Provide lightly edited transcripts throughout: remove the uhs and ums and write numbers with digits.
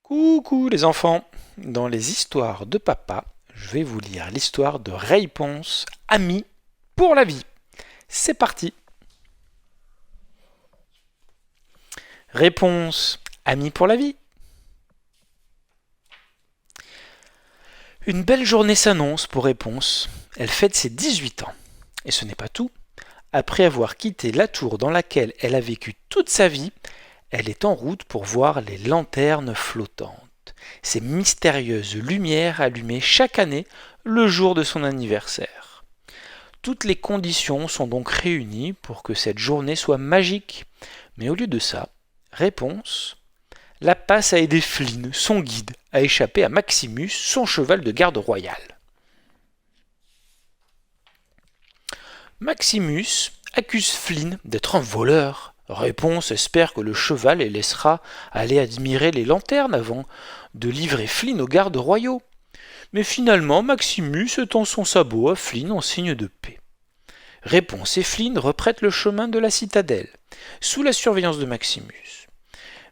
Coucou les enfants. Dans les histoires de papa, je vais vous lire l'histoire de Réponse, ami pour la vie. C'est parti. Réponse, ami pour la vie. Une belle journée s'annonce pour Réponse. Elle fête ses 18 ans. Et ce n'est pas tout. Après avoir quitté la tour dans laquelle elle a vécu toute sa vie, elle est en route pour voir les lanternes flottantes, ces mystérieuses lumières allumées chaque année le jour de son anniversaire. Toutes les conditions sont donc réunies pour que cette journée soit magique. Mais au lieu de ça, Réponse, la passe a aidé Flynn, son guide, à échapper à Maximus, son cheval de garde royal. Maximus accuse Flynn d'être un voleur. Réponse espère que le cheval les laissera aller admirer les lanternes avant de livrer Flynn aux gardes royaux. Mais finalement, Maximus tend son sabot à Flynn en signe de paix. Réponse et Flynn reprennent le chemin de la citadelle, sous la surveillance de Maximus.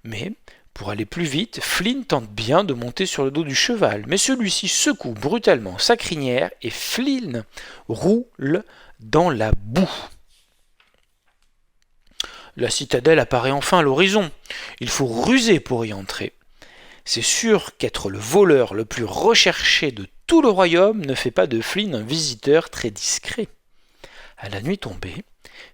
Mais, pour aller plus vite, Flynn tente bien de monter sur le dos du cheval, mais celui-ci secoue brutalement sa crinière et Flynn roule dans la boue. La citadelle apparaît enfin à l'horizon. Il faut ruser pour y entrer. C'est sûr qu'être le voleur le plus recherché de tout le royaume ne fait pas de Flynn un visiteur très discret. À la nuit tombée,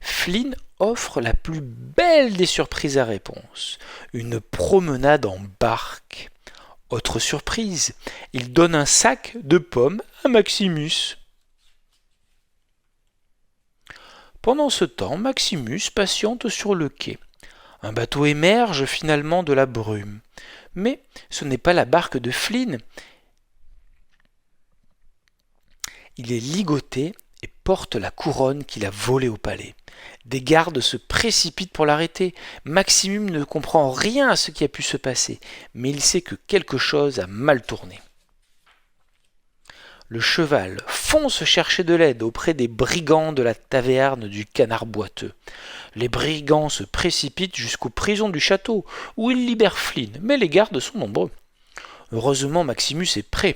Flynn offre la plus belle des surprises à Réponse, une promenade en barque. Autre surprise, il donne un sac de pommes à Maximus. Pendant ce temps, Maximus patiente sur le quai. Un bateau émerge finalement de la brume. Mais ce n'est pas la barque de Flynn. Il est ligoté et porte la couronne qu'il a volée au palais. Des gardes se précipitent pour l'arrêter. Maximus ne comprend rien à ce qui a pu se passer, mais il sait que quelque chose a mal tourné. Le cheval fonce chercher de l'aide auprès des brigands de la taverne du Canard Boiteux. Les brigands se précipitent jusqu'aux prisons du château, où ils libèrent Flynn, mais les gardes sont nombreux. Heureusement, Maximus est prêt.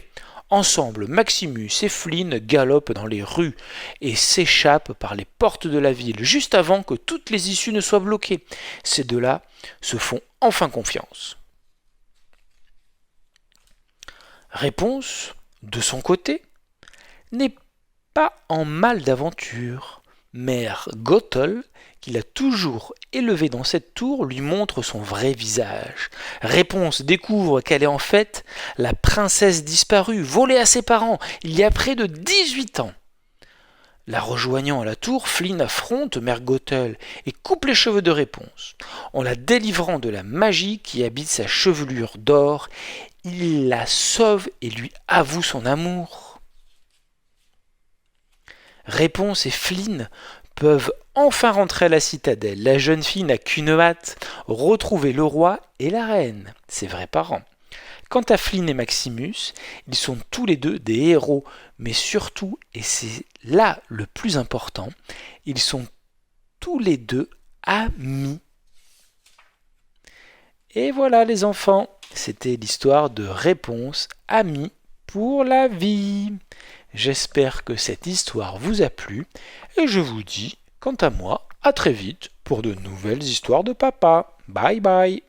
Ensemble, Maximus et Flynn galopent dans les rues et s'échappent par les portes de la ville, juste avant que toutes les issues ne soient bloquées. Ces deux-là se font enfin confiance. Réponse, de son côté, n'est pas en mal d'aventure. Mère Gothel, qui l'a toujours élevé dans cette tour, lui montre son vrai visage. Réponse découvre qu'elle est en fait la princesse disparue, volée à ses parents, il y a près de 18 ans. La rejoignant à la tour, Flynn affronte Mère Gothel et coupe les cheveux de Réponse. En la délivrant de la magie qui habite sa chevelure d'or, il la sauve et lui avoue son amour. Réponse et Flynn peuvent enfin rentrer à la citadelle. La jeune fille n'a qu'une hâte, retrouver le roi et la reine, ses vrais parents. Quant à Flynn et Maximus, ils sont tous les deux des héros, mais surtout, et c'est là le plus important, ils sont tous les deux amis. Et voilà les enfants, c'était l'histoire de Réponse, amis pour la vie. J'espère que cette histoire vous a plu et je vous dis, quant à moi, à très vite pour de nouvelles histoires de papa. Bye bye.